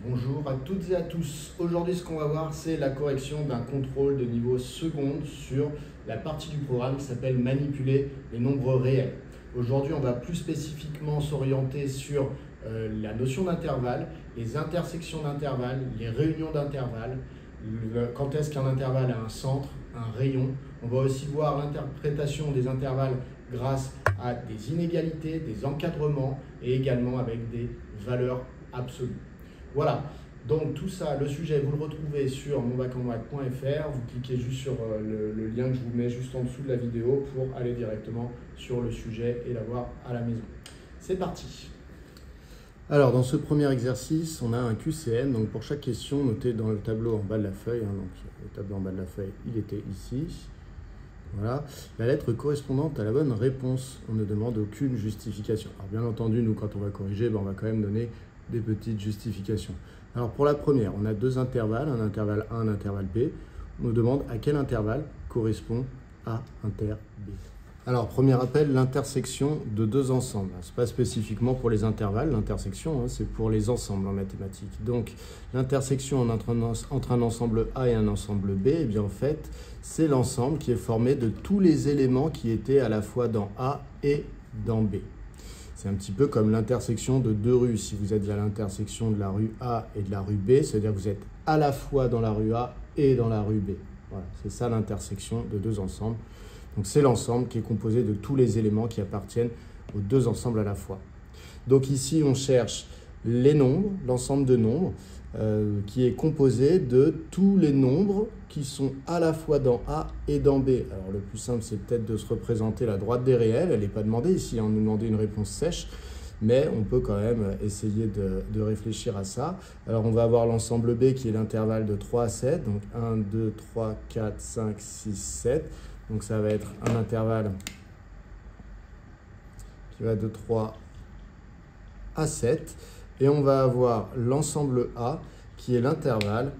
Bonjour à toutes et à tous. Aujourd'hui, ce qu'on va voir, c'est la correction d'un contrôle de niveau seconde sur la partie du programme qui s'appelle manipuler les nombres réels. Aujourd'hui, on va plus spécifiquement s'orienter sur la notion d'intervalle, les intersections d'intervalles, les réunions d'intervalles, quand est-ce qu'un intervalle a un centre, un rayon. On va aussi voir l'interprétation des intervalles grâce à des inégalités, des encadrements et également avec des valeurs absolues. Voilà, donc tout ça, le sujet, vous le retrouvez sur monbacenmath.fr. Vous cliquez juste sur le lien que je vous mets juste en dessous de la vidéo pour aller directement sur le sujet et l'avoir à la maison. C'est parti. Alors, dans ce premier exercice, on a un QCM. Donc, pour chaque question, notez dans le tableau en bas de la feuille. Donc, le tableau en bas de la feuille, il était ici. Voilà, la lettre correspondante à la bonne réponse. On ne demande aucune justification. Alors, bien entendu, nous, quand on va corriger, on va quand même donner des petites justifications. Alors, pour la première, on a deux intervalles, un intervalle A, un intervalle B. On nous demande à quel intervalle correspond A inter B. Alors, premier rappel, l'intersection de deux ensembles. Ce n'est pas spécifiquement pour les intervalles, l'intersection, c'est pour les ensembles en mathématiques. Donc, l'intersection entre un ensemble A et un ensemble B, eh bien, en fait, c'est l'ensemble qui est formé de tous les éléments qui étaient à la fois dans A et dans B. C'est un petit peu comme l'intersection de deux rues. Si vous êtes à l'intersection de la rue A et de la rue B, c'est-à-dire que vous êtes à la fois dans la rue A et dans la rue B. Voilà, c'est ça l'intersection de deux ensembles. Donc c'est l'ensemble qui est composé de tous les éléments qui appartiennent aux deux ensembles à la fois. Donc ici, on cherche les nombres, l'ensemble de nombres, qui est composé de tous les nombres qui sont à la fois dans A et dans B. Alors le plus simple, c'est peut-être de se représenter la droite des réels. Elle n'est pas demandée ici, on nous demandait une réponse sèche, mais on peut quand même essayer de réfléchir à ça. Alors on va avoir l'ensemble B qui est l'intervalle de 3 à 7, donc 1, 2, 3, 4, 5, 6, 7. Donc ça va être un intervalle qui va de 3 à 7. Et on va avoir l'ensemble A qui est l'intervalle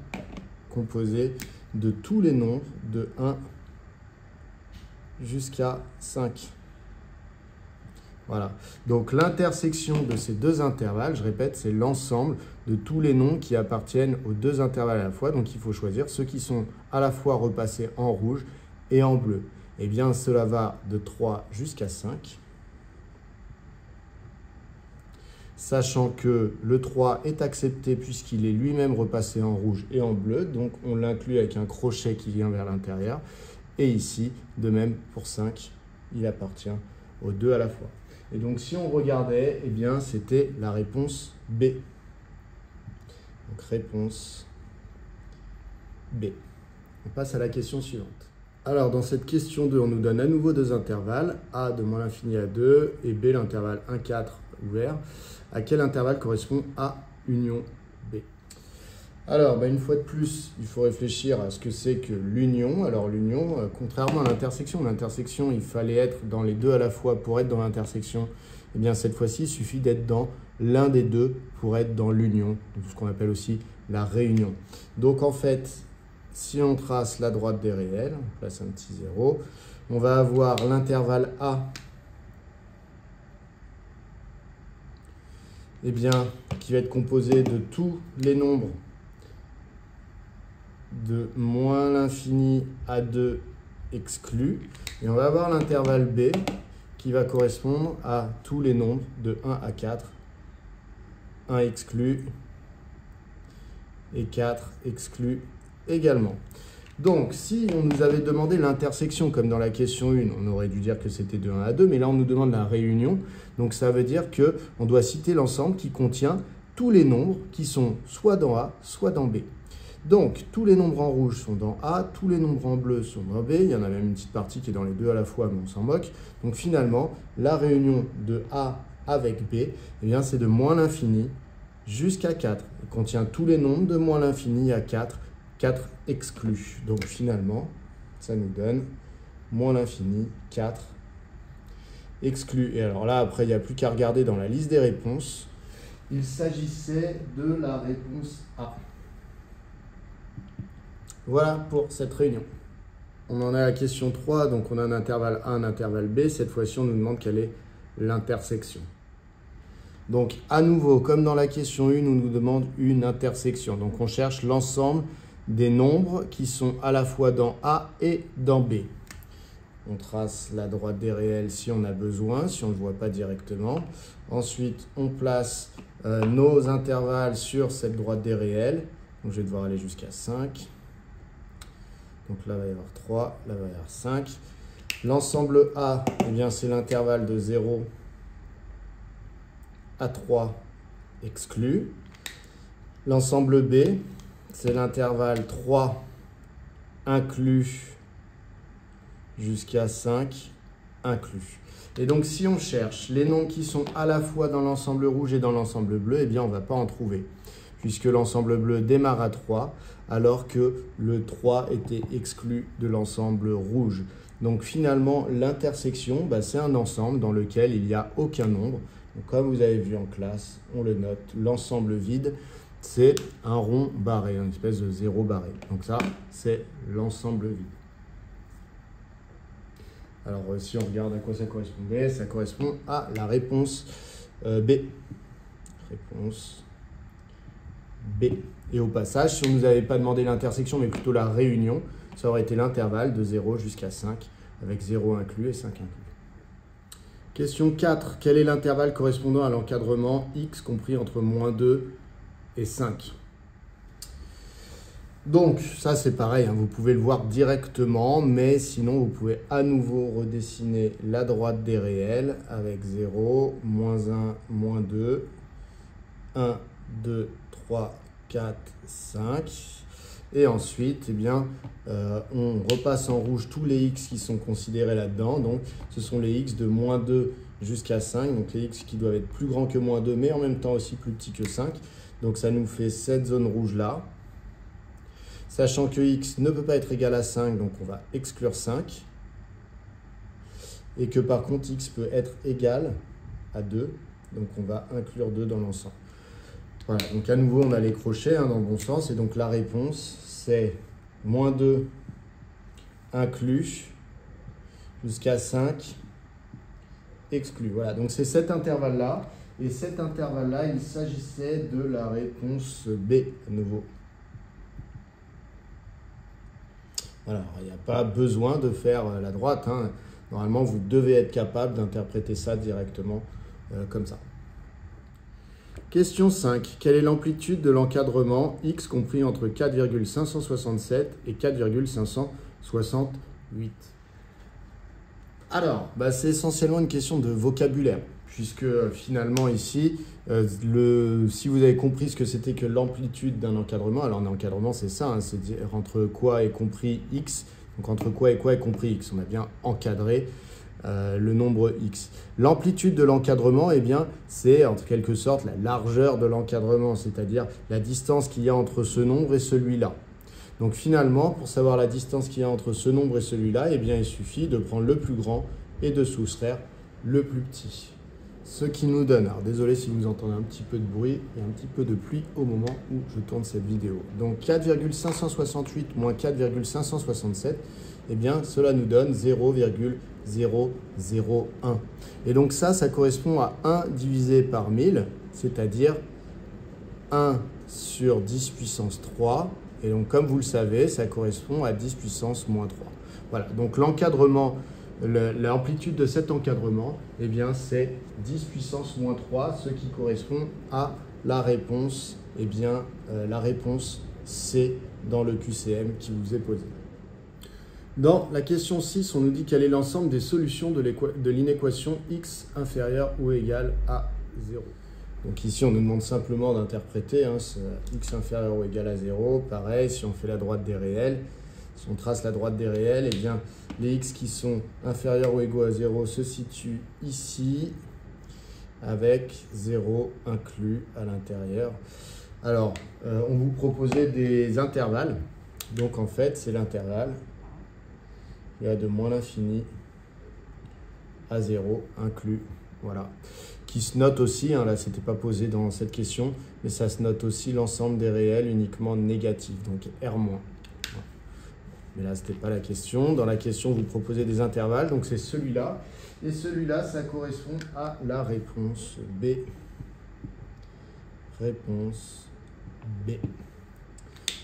composé de tous les nombres de 1 jusqu'à 5. Voilà. Donc l'intersection de ces deux intervalles, je répète, c'est l'ensemble de tous les nombres qui appartiennent aux deux intervalles à la fois. Donc il faut choisir ceux qui sont à la fois repassés en rouge et en bleu. Eh bien, cela va de 3 jusqu'à 5. Sachant que le 3 est accepté puisqu'il est lui-même repassé en rouge et en bleu. Donc, on l'inclut avec un crochet qui vient vers l'intérieur. Et ici, de même pour 5, il appartient aux deux à la fois. Et donc, si on regardait, eh bien, c'était la réponse B. Donc, réponse B. On passe à la question suivante. Alors, dans cette question 2, on nous donne à nouveau deux intervalles, A de moins l'infini à 2 et B, l'intervalle 1, 4 ouvert. À quel intervalle correspond A union B? Alors, une fois de plus, il faut réfléchir à ce que c'est que l'union. Alors, l'union, contrairement à l'intersection, il fallait être dans les deux à la fois pour être dans l'intersection. Eh bien, cette fois-ci, il suffit d'être dans l'un des deux pour être dans l'union, ce qu'on appelle aussi la réunion. Donc, en fait, si on trace la droite des réels, on place un petit 0, on va avoir l'intervalle A, eh bien, qui va être composé de tous les nombres de moins l'infini à 2 exclus. Et on va avoir l'intervalle B qui va correspondre à tous les nombres de 1 à 4, 1 exclu et 4 exclus également. Donc, si on nous avait demandé l'intersection, comme dans la question 1, on aurait dû dire que c'était de 1 à 2, mais là, on nous demande la réunion. Donc, ça veut dire qu'on doit citer l'ensemble qui contient tous les nombres qui sont soit dans A, soit dans B. Donc, tous les nombres en rouge sont dans A, tous les nombres en bleu sont dans B. Il y en a même une petite partie qui est dans les deux à la fois, mais on s'en moque. Donc, finalement, la réunion de A avec B, eh bien, c'est de moins l'infini jusqu'à 4. Elle contient tous les nombres de moins l'infini à 4, 4 exclus. Donc finalement, ça nous donne moins l'infini, 4 exclus. Et alors là, après, il n'y a plus qu'à regarder dans la liste des réponses. Il s'agissait de la réponse A. Voilà pour cette réunion. On en est à la question 3, donc on a un intervalle A, un intervalle B. Cette fois-ci, on nous demande quelle est l'intersection. Donc, à nouveau, comme dans la question 1, on nous demande une intersection. Donc, on cherche l'ensemble des nombres qui sont à la fois dans A et dans B. On trace la droite des réels si on a besoin, si on ne le voit pas directement. Ensuite, on place nos intervalles sur cette droite des réels. Donc, je vais devoir aller jusqu'à 5. Donc là, il va y avoir 3, là, il va y avoir 5. L'ensemble A, eh bien, c'est l'intervalle de 0 à 3 exclu. L'ensemble B, c'est l'intervalle 3 inclus jusqu'à 5 inclus. Et donc, si on cherche les nombres qui sont à la fois dans l'ensemble rouge et dans l'ensemble bleu, eh bien, on ne va pas en trouver, puisque l'ensemble bleu démarre à 3, alors que le 3 était exclu de l'ensemble rouge. Donc, finalement, l'intersection, c'est un ensemble dans lequel il n'y a aucun nombre. Donc, comme vous avez vu en classe, on le note, l'ensemble vide, c'est un rond barré, une espèce de zéro barré. Donc ça, c'est l'ensemble vide. Alors, si on regarde à quoi ça correspondait, ça correspond à la réponse B. Réponse B. Et au passage, si on ne nous avait pas demandé l'intersection, mais plutôt la réunion, ça aurait été l'intervalle de 0 jusqu'à 5, avec 0 inclus et 5 inclus. Question 4. Quel est l'intervalle correspondant à l'encadrement x compris entre -2 et 5? Donc, ça c'est pareil, vous pouvez le voir directement, mais sinon vous pouvez à nouveau redessiner la droite des réels avec 0, -1, -2, 1, 2, 3, 4, 5. Et ensuite, on repasse en rouge tous les x qui sont considérés là-dedans. Donc, ce sont les x de -2 jusqu'à 5. Donc, les x qui doivent être plus grands que -2, mais en même temps aussi plus petits que 5. Donc, ça nous fait cette zone rouge-là. Sachant que x ne peut pas être égal à 5, donc on va exclure 5. Et que par contre, x peut être égal à 2. Donc, on va inclure 2 dans l'ensemble. Voilà, donc à nouveau, on a les crochets dans le bon sens. Et donc, la réponse, c'est -2 inclus jusqu'à 5 exclu. Voilà, donc c'est cet intervalle-là. Et cet intervalle-là, il s'agissait de la réponse B, à nouveau. Voilà, il n'y a pas besoin de faire la droite. Normalement, vous devez être capable d'interpréter ça directement comme ça. Question 5. Quelle est l'amplitude de l'encadrement x compris entre 4,567 et 4,568? Alors, c'est essentiellement une question de vocabulaire, puisque finalement ici, si vous avez compris ce que c'était que l'amplitude d'un encadrement, alors un encadrement c'est ça, c'est dire entre quoi est compris x, donc entre quoi est compris x, on a bien encadré le nombre x. L'amplitude de l'encadrement, c'est en quelque sorte la largeur de l'encadrement, c'est-à-dire la distance qu'il y a entre ce nombre et celui-là. Donc finalement, pour savoir la distance qu'il y a entre ce nombre et celui-là, il suffit de prendre le plus grand et de soustraire le plus petit. Ce qui nous donne, alors désolé si vous entendez un petit peu de bruit et un petit peu de pluie au moment où je tourne cette vidéo. Donc 4,568 moins 4,567, cela nous donne 0,001. Et donc ça correspond à 1 divisé par 1000, c'est-à-dire 1 sur 10 puissance 3. Et donc, comme vous le savez, ça correspond à 10 puissance moins 3. Voilà, donc l'encadrement, l'amplitude de cet encadrement, c'est 10 puissance moins 3, ce qui correspond à la réponse, la réponse C dans le QCM qui vous est posé. Dans la question 6, on nous dit quel est l'ensemble des solutions de l'inéquation x inférieure ou égale à 0. Donc ici, on nous demande simplement d'interpréter x inférieur ou égal à 0. Pareil, si on fait la droite des réels, si on trace la droite des réels, les x qui sont inférieurs ou égaux à 0 se situent ici, avec 0 inclus à l'intérieur. Alors, on vous proposait des intervalles. Donc en fait, c'est l'intervalle. Il y a de moins l'infini à 0 inclus. Voilà. Qui se note aussi, là c'était pas posé dans cette question, mais ça se note aussi l'ensemble des réels uniquement négatifs, donc R-. Voilà. Mais là c'était pas la question. Dans la question vous proposez des intervalles, donc c'est celui-là. Et celui-là ça correspond à la réponse B. réponse B.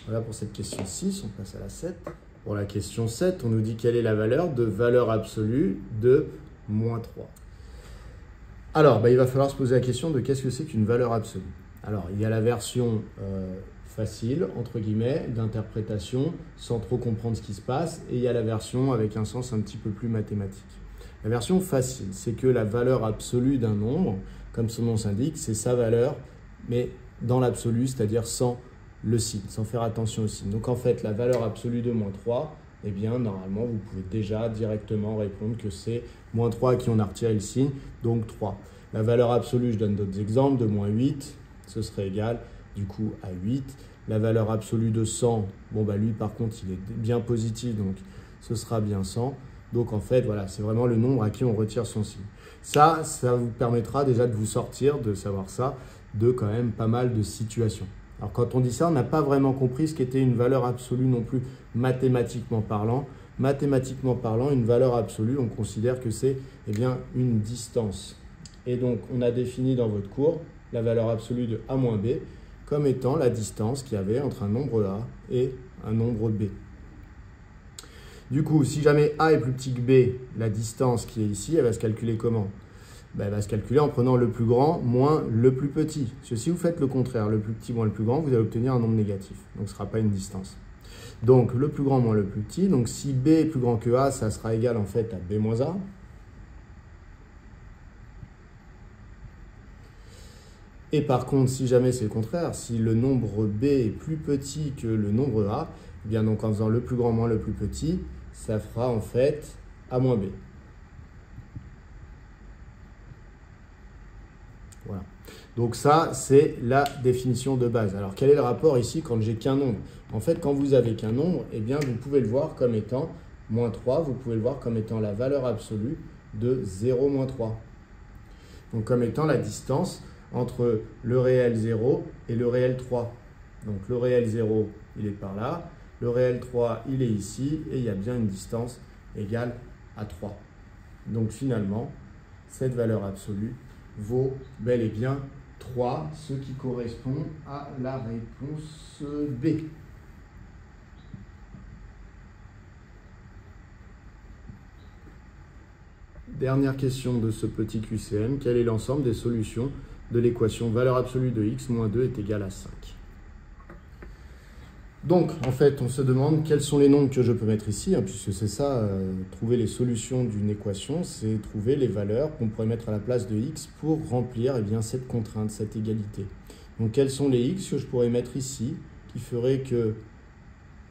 Voilà pour cette question 6, on passe à la 7. Pour la question 7, on nous dit quelle est la valeur de valeur absolue de moins 3. Alors, il va falloir se poser la question de qu'est-ce que c'est qu'une valeur absolue. Alors, il y a la version facile, entre guillemets, d'interprétation, sans trop comprendre ce qui se passe, et il y a la version avec un sens un petit peu plus mathématique. La version facile, c'est que la valeur absolue d'un nombre, comme son nom s'indique, c'est sa valeur, mais dans l'absolu, c'est-à-dire sans le signe, sans faire attention au signe. Donc en fait, la valeur absolue de moins 3, eh bien, normalement, vous pouvez déjà directement répondre que c'est moins 3 à qui on a retiré le signe, donc 3. La valeur absolue, je donne d'autres exemples, de moins 8, ce serait égal, du coup, à 8. La valeur absolue de 100, lui, par contre, il est bien positif, donc ce sera bien 100. Donc, en fait, voilà, c'est vraiment le nombre à qui on retire son signe. Ça vous permettra déjà de vous sortir, de savoir ça, de quand même pas mal de situations. Alors quand on dit ça, on n'a pas vraiment compris ce qu'était une valeur absolue non plus mathématiquement parlant. Mathématiquement parlant, une valeur absolue, on considère que c'est une distance. Et donc on a défini dans votre cours la valeur absolue de A moins B comme étant la distance qu'il y avait entre un nombre A et un nombre B. Du coup, si jamais A est plus petit que B, la distance qui est ici, elle va se calculer comment ? Elle va se calculer en prenant le plus grand moins le plus petit. Parce que si vous faites le contraire, le plus petit moins le plus grand, vous allez obtenir un nombre négatif. Donc ce ne sera pas une distance. Donc le plus grand moins le plus petit. Donc si B est plus grand que A, ça sera égal en fait à B moins A. Et par contre, si jamais c'est le contraire, si le nombre B est plus petit que le nombre A, eh bien donc en faisant le plus grand moins le plus petit, ça fera en fait A moins B. Voilà. Donc ça, c'est la définition de base. Alors, quel est le rapport ici quand j'ai qu'un nombre? En fait, quand vous avez qu'un nombre, eh bien, vous pouvez le voir comme étant moins 3, vous pouvez le voir comme étant la valeur absolue de 0 moins 3. Donc, comme étant la distance entre le réel 0 et le réel 3. Donc, le réel 0, il est par là, le réel 3, il est ici, et il y a bien une distance égale à 3. Donc, finalement, cette valeur absolue vaut bel et bien 3, ce qui correspond à la réponse B. Dernière question de ce petit QCM, quel est l'ensemble des solutions de l'équation valeur absolue de x moins 2 est égale à 5? Donc, en fait, on se demande quels sont les nombres que je peux mettre ici, puisque c'est ça, trouver les solutions d'une équation, c'est trouver les valeurs qu'on pourrait mettre à la place de x pour remplir cette contrainte, cette égalité. Donc, quels sont les x que je pourrais mettre ici, qui ferait que,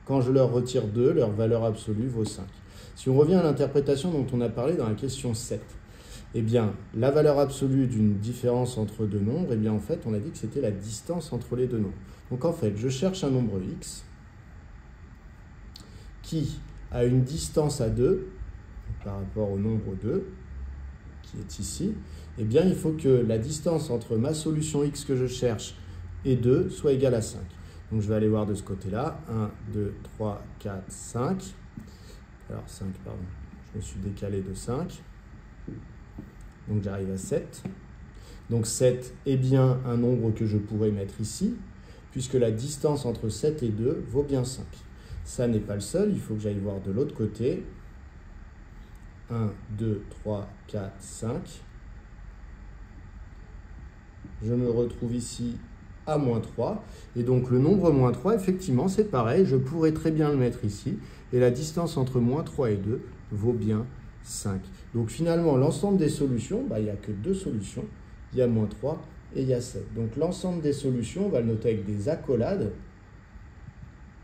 quand je leur retire 2, leur valeur absolue vaut 5. Si on revient à l'interprétation dont on a parlé dans la question 7, eh bien, la valeur absolue d'une différence entre deux nombres, en fait, on a dit que c'était la distance entre les deux nombres. Donc, en fait, je cherche un nombre x qui a une distance à 2 par rapport au nombre 2, qui est ici. Eh bien, il faut que la distance entre ma solution x que je cherche et 2 soit égale à 5. Donc, je vais aller voir de ce côté-là. 1, 2, 3, 4, 5. Alors, 5, pardon. Je me suis décalé de 5. Donc, j'arrive à 7. Donc, 7 est bien un nombre que je pourrais mettre ici, puisque la distance entre 7 et 2 vaut bien 5. Ça n'est pas le seul, il faut que j'aille voir de l'autre côté. 1, 2, 3, 4, 5. Je me retrouve ici à moins 3. Et donc, le nombre moins 3, effectivement, c'est pareil. Je pourrais très bien le mettre ici. Et la distance entre moins 3 et 2 vaut bien 5. Donc finalement, l'ensemble des solutions, il n'y a que deux solutions. Il y a moins 3 et il y a 7. Donc l'ensemble des solutions, on va le noter avec des accolades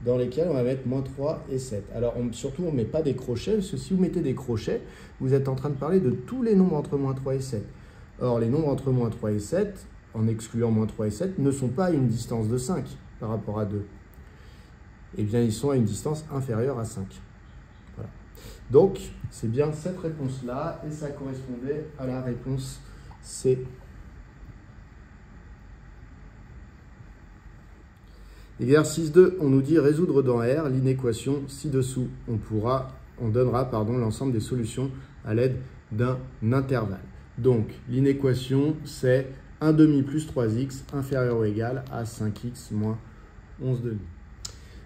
dans lesquelles on va mettre moins 3 et 7. Alors surtout, on ne met pas des crochets, parce que si vous mettez des crochets, vous êtes en train de parler de tous les nombres entre moins 3 et 7. Or, les nombres entre moins 3 et 7, en excluant moins 3 et 7, ne sont pas à une distance de 5 par rapport à 2. Eh bien, ils sont à une distance inférieure à 5. Voilà. Donc, c'est bien cette réponse-là, et ça correspondait à la réponse C. Exercice 2, on nous dit résoudre dans R l'inéquation ci-dessous. On donnera l'ensemble des solutions à l'aide d'un intervalle. Donc, l'inéquation, c'est 1 demi plus 3x inférieur ou égal à 5x moins 11 demi.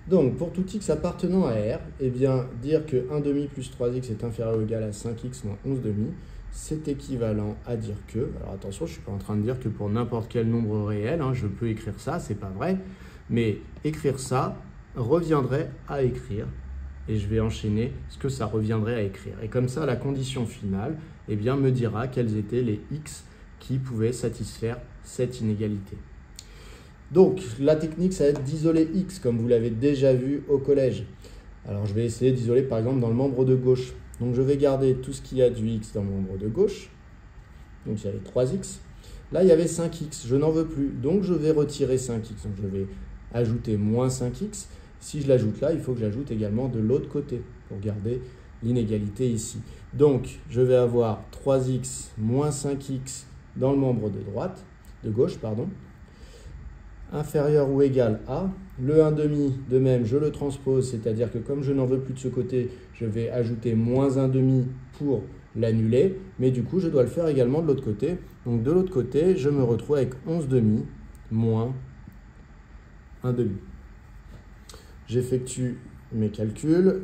Donc, pour tout x appartenant à R, eh bien, dire que 1 demi plus 3x est inférieur ou égal à 5x moins 11 demi, c'est équivalent à dire que, alors attention, je ne suis pas en train de dire que pour n'importe quel nombre réel, je peux écrire ça, c'est pas vrai, mais écrire ça reviendrait à écrire, et je vais enchaîner ce que ça reviendrait à écrire. Et comme ça, la condition finale, eh bien, me dira quels étaient les x qui pouvaient satisfaire cette inégalité. Donc, la technique, ça va être d'isoler x, comme vous l'avez déjà vu au collège. Alors, je vais essayer d'isoler, par exemple, dans le membre de gauche. Donc, je vais garder tout ce qu'il y a du x dans le membre de gauche. Donc, il y avait 3x. Là, il y avait 5x. Je n'en veux plus. Donc, je vais retirer 5x. Donc, je vais ajouter moins 5x. Si je l'ajoute là, il faut que j'ajoute également de l'autre côté pour garder l'inégalité ici. Donc, je vais avoir 3x moins 5x dans le membre de gauche, inférieur ou égal à, le 1 demi, de même, je le transpose, c'est-à-dire que comme je n'en veux plus de ce côté, je vais ajouter moins 1 demi pour l'annuler, mais du coup, je dois le faire également de l'autre côté. Donc, de l'autre côté, je me retrouve avec 11 demi moins 1 demi. J'effectue mes calculs,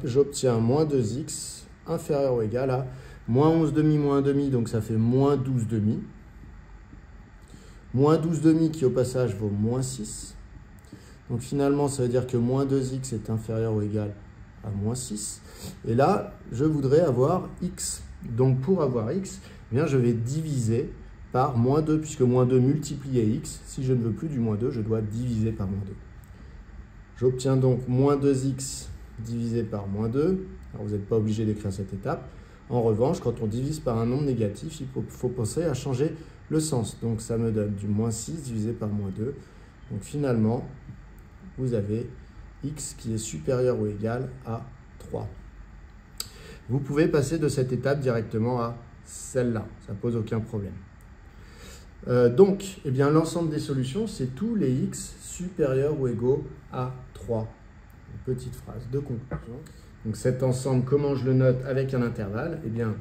j'obtiens moins 2x inférieur ou égal à moins 11 demi moins 1 demi, donc ça fait moins 12 demi. Moins 12 demi qui au passage vaut moins 6. Donc finalement, ça veut dire que moins 2x est inférieur ou égal à moins 6. Et là, je voudrais avoir x. Donc pour avoir x, eh bien, je vais diviser par moins 2, puisque moins 2 multiplié x. Si je ne veux plus du moins 2, je dois diviser par moins 2. J'obtiens donc moins 2x divisé par moins 2. Alors vous n'êtes pas obligé d'écrire cette étape. En revanche, quand on divise par un nombre négatif, il faut penser à changer le sens. Donc ça me donne du moins 6 divisé par moins 2. Donc finalement, vous avez x qui est supérieur ou égal à 3. Vous pouvez passer de cette étape directement à celle-là. Ça ne pose aucun problème. Donc, eh bien, l'ensemble des solutions, c'est tous les x supérieurs ou égaux à 3. Une petite phrase de conclusion. Donc cet ensemble, comment je le note avec un intervalle? Eh bien,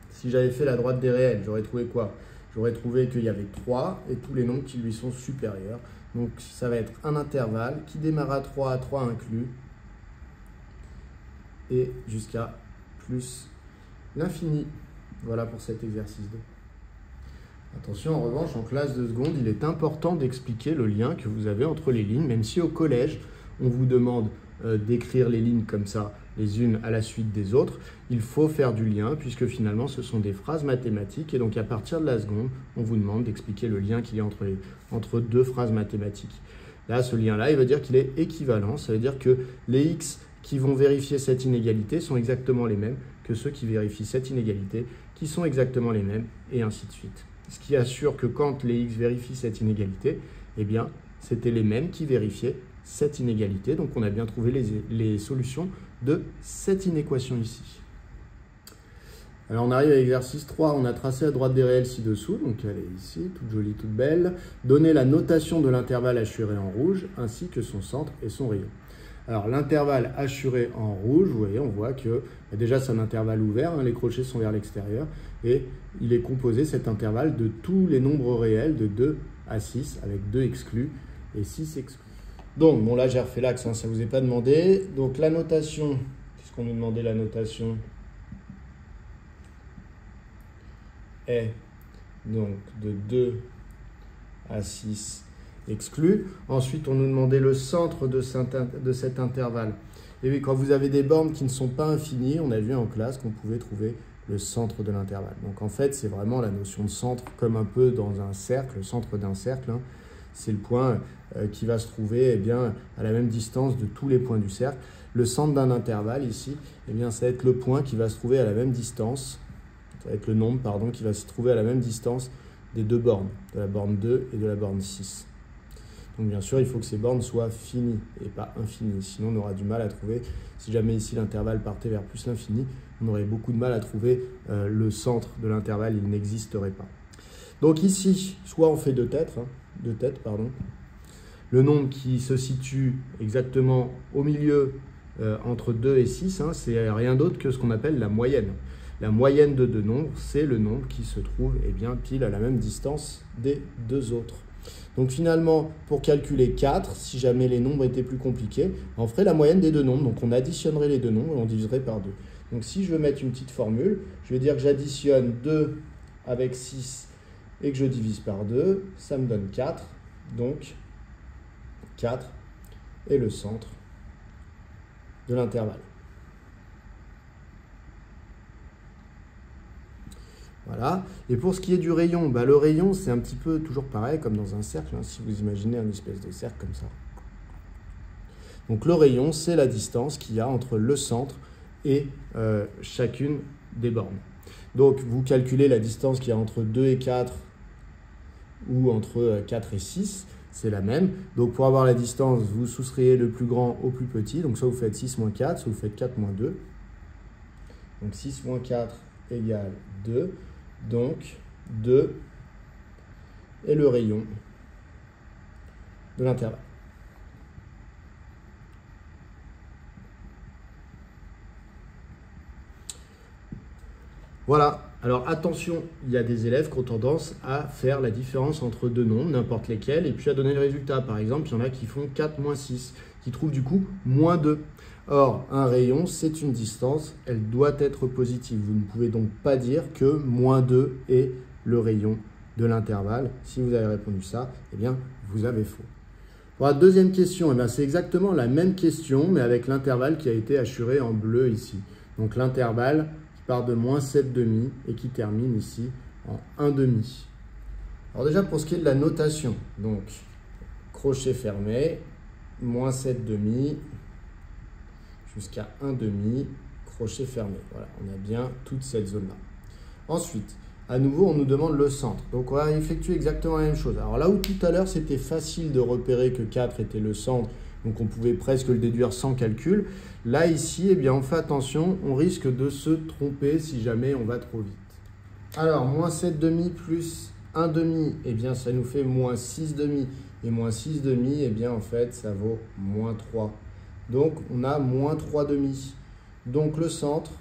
si j'avais fait la droite des réels, j'aurais trouvé quoi? J'aurais trouvé qu'il y avait 3 et tous les nombres qui lui sont supérieurs. Donc ça va être un intervalle qui démarre à 3 inclus et jusqu'à plus l'infini. Voilà pour cet exercice 2. Attention, en revanche, en classe de seconde, il est important d'expliquer le lien que vous avez entre les lignes, même si au collège, on vous demande d'écrire les lignes comme ça, les unes à la suite des autres. Il faut faire du lien, puisque finalement, ce sont des phrases mathématiques. Et donc, à partir de la seconde, on vous demande d'expliquer le lien qu'il y a entre deux phrases mathématiques. Là, ce lien-là, il veut dire qu'il est équivalent. Ça veut dire que les x qui vont vérifier cette inégalité sont exactement les mêmes que ceux qui vérifient cette inégalité, qui sont exactement les mêmes, et ainsi de suite. Ce qui assure que quand les x vérifient cette inégalité, eh bien, c'était les mêmes qui vérifiaient cette inégalité. Donc, on a bien trouvé les solutions de cette inéquation ici. Alors, on arrive à l'exercice 3. On a tracé la droite des réels ci-dessous. Donc, elle est ici, toute jolie, toute belle. Donner la notation de l'intervalle assuré en rouge, ainsi que son centre et son rayon. Alors, l'intervalle assuré en rouge, vous voyez, on voit que déjà, c'est un intervalle ouvert. Les crochets sont vers l'extérieur. Et il est composé, cet intervalle, de tous les nombres réels de 2 à 6, avec 2 exclus et 6 exclus. Donc, bon, là, j'ai refait l'axe, ça ne vous est pas demandé. Donc, la notation, qu'est-ce qu'on nous demandait, la notation est donc de 2 à 6 exclus. Ensuite, on nous demandait le centre de cet intervalle. Et oui, quand vous avez des bornes qui ne sont pas infinies, on a vu en classe qu'on pouvait trouver le centre de l'intervalle. Donc, en fait, c'est vraiment la notion de centre, comme un peu dans un cercle, le centre d'un cercle, c'est le point qui va se trouver bien, à la même distance de tous les points du cercle. Le centre d'un intervalle ici, bien, ça va être le point qui va se trouver à la même distance, ça va être le nombre pardon, qui va se trouver à la même distance des deux bornes, de la borne 2 et de la borne 6. Donc bien sûr, il faut que ces bornes soient finies et pas infinies, sinon on aura du mal à trouver, si jamais ici l'intervalle partait vers plus l'infini, on aurait beaucoup de mal à trouver le centre de l'intervalle, il n'existerait pas. Donc ici, soit on fait deux têtes, le nombre qui se situe exactement au milieu entre 2 et 6, c'est rien d'autre que ce qu'on appelle la moyenne. la moyenne de deux nombres, c'est le nombre qui se trouve pile à la même distance des deux autres. Donc finalement, pour calculer 4, si jamais les nombres étaient plus compliqués, on ferait la moyenne des deux nombres. Donc on additionnerait les deux nombres et on diviserait par 2. Donc si je veux mettre une petite formule, je vais dire que j'additionne 2 avec 6 et que je divise par 2, ça me donne 4. Donc 4 est le centre de l'intervalle. Voilà. Et pour ce qui est du rayon, le rayon, c'est un petit peu toujours pareil, comme dans un cercle, si vous imaginez un espèce de cercle comme ça. Donc le rayon, c'est la distance qu'il y a entre le centre et chacune des bornes. Donc vous calculez la distance qu'il y a entre 2 et 4 ou entre 4 et 6, c'est la même. Donc pour avoir la distance, vous soustrayez le plus grand au plus petit. Donc soit vous faites 6 moins 4, soit vous faites 4 moins 2. Donc 6 moins 4 égale 2. Donc 2 est le rayon de l'intervalle. Voilà. Alors attention, il y a des élèves qui ont tendance à faire la différence entre deux nombres, n'importe lesquels, et puis à donner le résultat. Par exemple, il y en a qui font 4 moins 6, qui trouvent du coup moins 2. Or, un rayon, c'est une distance, elle doit être positive. Vous ne pouvez donc pas dire que moins 2 est le rayon de l'intervalle. Si vous avez répondu ça, eh bien, vous avez faux. Pour la deuxième question, c'est exactement la même question, mais avec l'intervalle qui a été assuré en bleu ici. Donc l'intervalle qui part de moins 7,5 et qui termine ici en 1,5. Alors déjà, pour ce qui est de la notation, donc crochet fermé, moins 7,5 jusqu'à 1,5, crochet fermé. Voilà, on a bien toute cette zone-là. Ensuite, à nouveau, on nous demande le centre. Donc, on va effectuer exactement la même chose. Alors là où tout à l'heure, c'était facile de repérer que 4 était le centre, donc on pouvait presque le déduire sans calcul. Là, ici, eh bien, on fait attention, on risque de se tromper si jamais on va trop vite. Alors, moins 7,5 plus 1,5, eh bien, ça nous fait moins 6,5. Et moins 6,5, eh bien, en fait, ça vaut moins 3. Donc, on a moins 3,5. Donc, le centre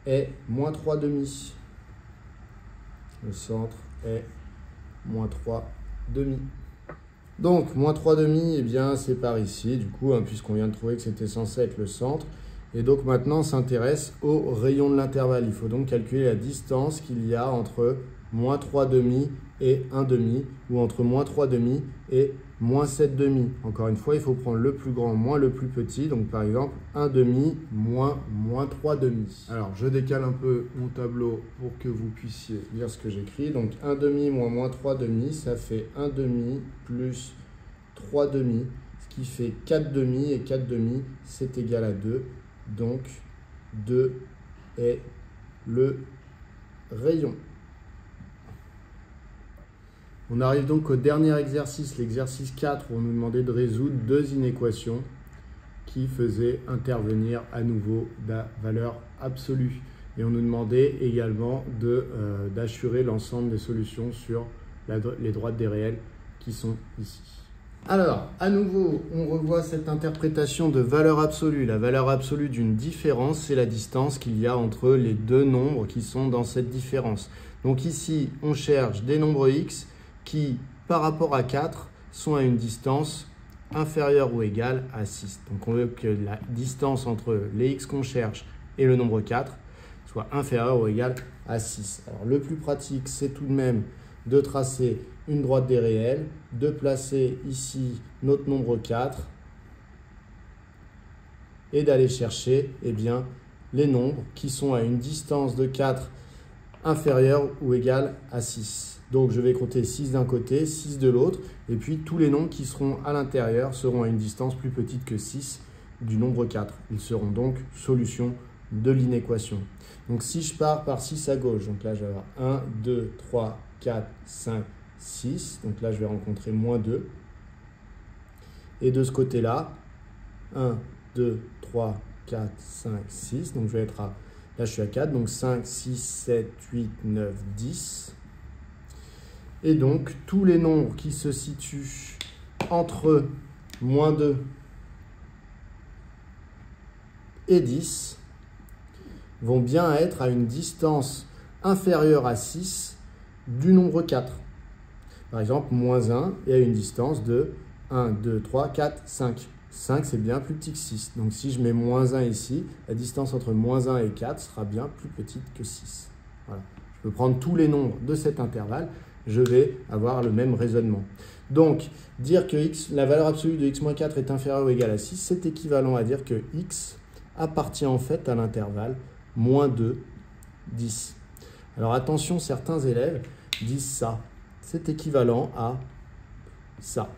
est moins 3,5. Le centre est moins 3,5. Donc, moins 3,5, eh bien, c'est par ici, du coup, puisqu'on vient de trouver que c'était censé être le centre. Et donc, maintenant, on s'intéresse au rayon de l'intervalle. Il faut donc calculer la distance qu'il y a entre moins 3,5 et 1,5, ou entre moins 3,5 et moins 7,5. Encore une fois, il faut prendre le plus grand moins le plus petit. Donc, par exemple, 1,5 moins 3,5. Alors, je décale un peu mon tableau pour que vous puissiez lire ce que j'écris. Donc, 1,5 moins 3,5, ça fait 1,5 plus 3,5, ce qui fait 4,5. Et 4,5, c'est égal à 2. Donc, 2 est le rayon. On arrive donc au dernier exercice, l'exercice 4, où on nous demandait de résoudre deux inéquations qui faisaient intervenir à nouveau la valeur absolue. Et on nous demandait également d'assurer l'ensemble des solutions sur les droites des réels qui sont ici. Alors, à nouveau, on revoit cette interprétation de valeur absolue. La valeur absolue d'une différence, c'est la distance qu'il y a entre les deux nombres qui sont dans cette différence. Donc ici, on cherche des nombres x qui, par rapport à 4, sont à une distance inférieure ou égale à 6. Donc on veut que la distance entre les x qu'on cherche et le nombre 4 soit inférieure ou égale à 6. Alors le plus pratique, c'est tout de même de tracer une droite des réels, de placer ici notre nombre 4 et d'aller chercher les nombres qui sont à une distance de 4 inférieure ou égale à 6. Donc je vais compter 6 d'un côté, 6 de l'autre, et puis tous les nombres qui seront à l'intérieur seront à une distance plus petite que 6 du nombre 4. Ils seront donc solution de l'inéquation. Donc si je pars par 6 à gauche, donc là je vais avoir 1, 2, 3, 4, 5, 6, donc là je vais rencontrer moins 2. Et de ce côté-là, 1, 2, 3, 4, 5, 6, donc je vais être à, là je suis à 4, donc 5, 6, 7, 8, 9, 10. Et donc, tous les nombres qui se situent entre moins 2 et 10 vont bien être à une distance inférieure à 6 du nombre 4. Par exemple, moins 1 est à une distance de 1, 2, 3, 4, 5. 5, c'est bien plus petit que 6. Donc si je mets moins 1 ici, la distance entre moins 1 et 4 sera bien plus petite que 6. Voilà. Je peux prendre tous les nombres de cet intervalle, je vais avoir le même raisonnement. Donc, dire que la valeur absolue de x-4 est inférieure ou égale à 6, c'est équivalent à dire que x appartient en fait à l'intervalle moins 2, 10. Alors attention, certains élèves disent ça. C'est équivalent à ça.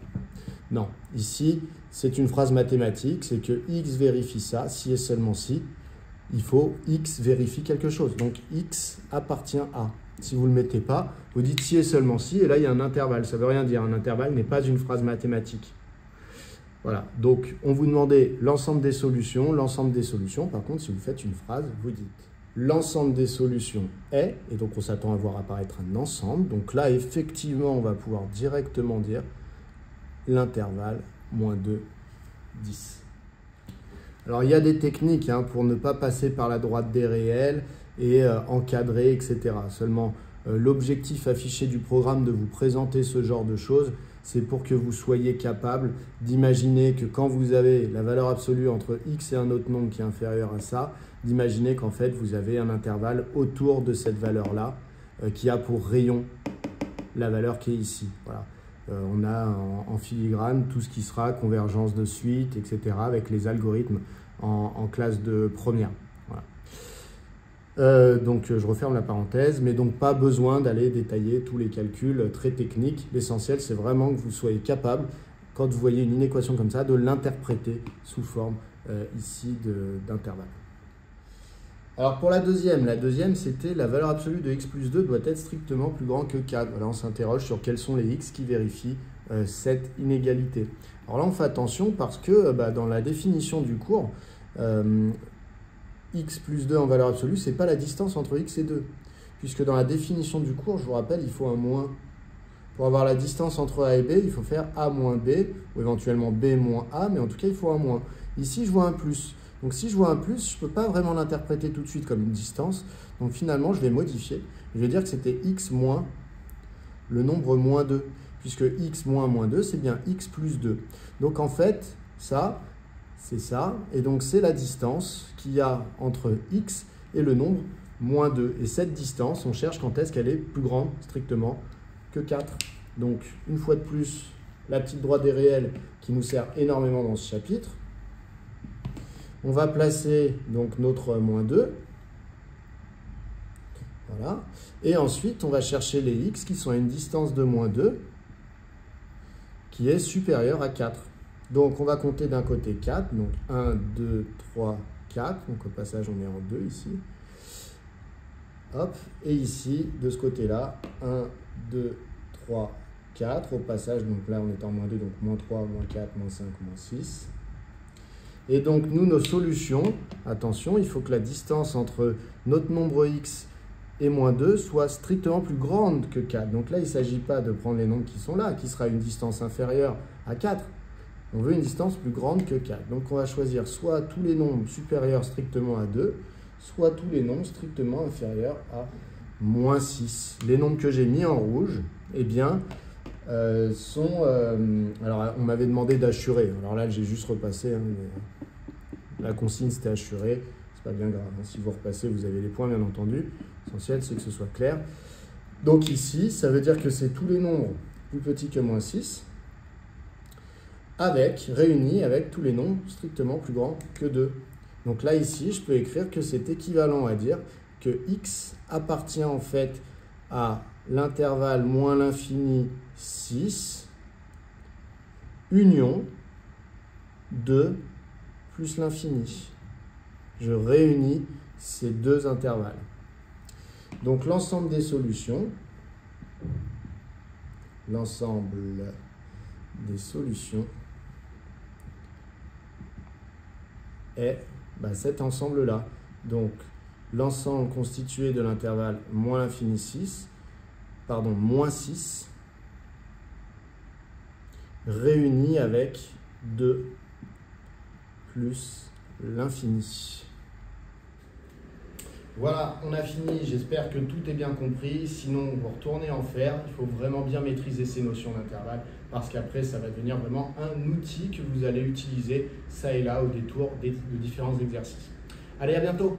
Non, ici, c'est une phrase mathématique, c'est que x vérifie ça, si et seulement si, il faut x vérifie quelque chose. Donc x appartient à. Si vous ne le mettez pas, vous dites si et seulement si, et là il y a un intervalle. Ça ne veut rien dire, un intervalle n'est pas une phrase mathématique. Voilà, donc on vous demandait l'ensemble des solutions. L'ensemble des solutions, par contre, si vous faites une phrase, vous dites l'ensemble des solutions est, et donc on s'attend à voir apparaître un ensemble. Donc là, effectivement, on va pouvoir directement dire l'intervalle moins 2, 10. Alors, il y a des techniques pour ne pas passer par la droite des réels et encadrer, etc. Seulement, l'objectif affiché du programme de vous présenter ce genre de choses, c'est pour que vous soyez capable d'imaginer que quand vous avez la valeur absolue entre x et un autre nombre qui est inférieur à ça, d'imaginer qu'en fait, vous avez un intervalle autour de cette valeur-là qui a pour rayon la valeur qui est ici. Voilà. On a en filigrane tout ce qui sera convergence de suite, etc. avec les algorithmes en classe de première. Voilà. Donc je referme la parenthèse, mais donc pas besoin d'aller détailler tous les calculs très techniques. L'essentiel, c'est vraiment que vous soyez capable, quand vous voyez une inéquation comme ça, de l'interpréter sous forme ici d'intervalle. Alors pour la deuxième, c'était la valeur absolue de x plus 2 doit être strictement plus grand que 4. Voilà, on s'interroge sur quels sont les x qui vérifient cette inégalité. Alors là, on fait attention parce que dans la définition du cours, x plus 2 en valeur absolue, ce n'est pas la distance entre x et 2. Puisque dans la définition du cours, je vous rappelle, il faut un moins. Pour avoir la distance entre a et b, il faut faire a moins b, ou éventuellement b moins a, mais en tout cas, il faut un moins. Ici, je vois un plus. Donc si je vois un plus, je ne peux pas vraiment l'interpréter tout de suite comme une distance. Donc finalement, je vais modifier. Je vais dire que c'était x moins le nombre moins 2. Puisque x moins moins 2, c'est bien x plus 2. Donc en fait, ça, c'est ça. Et donc c'est la distance qu'il y a entre x et le nombre moins 2. Et cette distance, on cherche quand est-ce qu'elle est plus grande, strictement, que 4. Donc une fois de plus, la petite droite des réels qui nous sert énormément dans ce chapitre. On va placer donc notre moins 2. Voilà. Et ensuite, on va chercher les x qui sont à une distance de moins 2 qui est supérieure à 4. Donc, on va compter d'un côté 4. Donc, 1, 2, 3, 4. Donc, au passage, on est en 2 ici. Hop. Et ici, de ce côté-là, 1, 2, 3, 4. Au passage, donc là, on est en moins 2. Donc, moins 3, moins 4, moins 5, moins 6. Et donc, nous, nos solutions, attention, il faut que la distance entre notre nombre x et moins 2 soit strictement plus grande que 4. Donc là, il ne s'agit pas de prendre les nombres qui sont là, qui sera une distance inférieure à 4. On veut une distance plus grande que 4. Donc, on va choisir soit tous les nombres supérieurs strictement à 2, soit tous les nombres strictement inférieurs à moins 6. Les nombres que j'ai mis en rouge, eh bien, sont... alors, on m'avait demandé d'assurer. Alors là, j'ai juste repassé. La consigne, c'était assuré. C'est pas bien grave. Si vous repassez, vous avez les points, bien entendu. L'essentiel, c'est que ce soit clair. Donc ici, ça veut dire que c'est tous les nombres plus petits que moins 6, réunis avec tous les nombres strictement plus grands que 2. Donc là, ici, je peux écrire que c'est équivalent à dire que x appartient en fait à l'intervalle moins l'infini 6, union 2 plus l'infini. Je réunis ces deux intervalles. Donc l'ensemble des solutions, est cet ensemble-là. Donc l'ensemble constitué de l'intervalle moins l'infini 6, moins 6, réuni avec 2 plus l'infini. Voilà, on a fini, j'espère que tout est bien compris. Sinon, vous retournez en faire. Il faut vraiment bien maîtriser ces notions d'intervalle parce qu'après, ça va devenir vraiment un outil que vous allez utiliser ça et là au détour de différents exercices. Allez, à bientôt!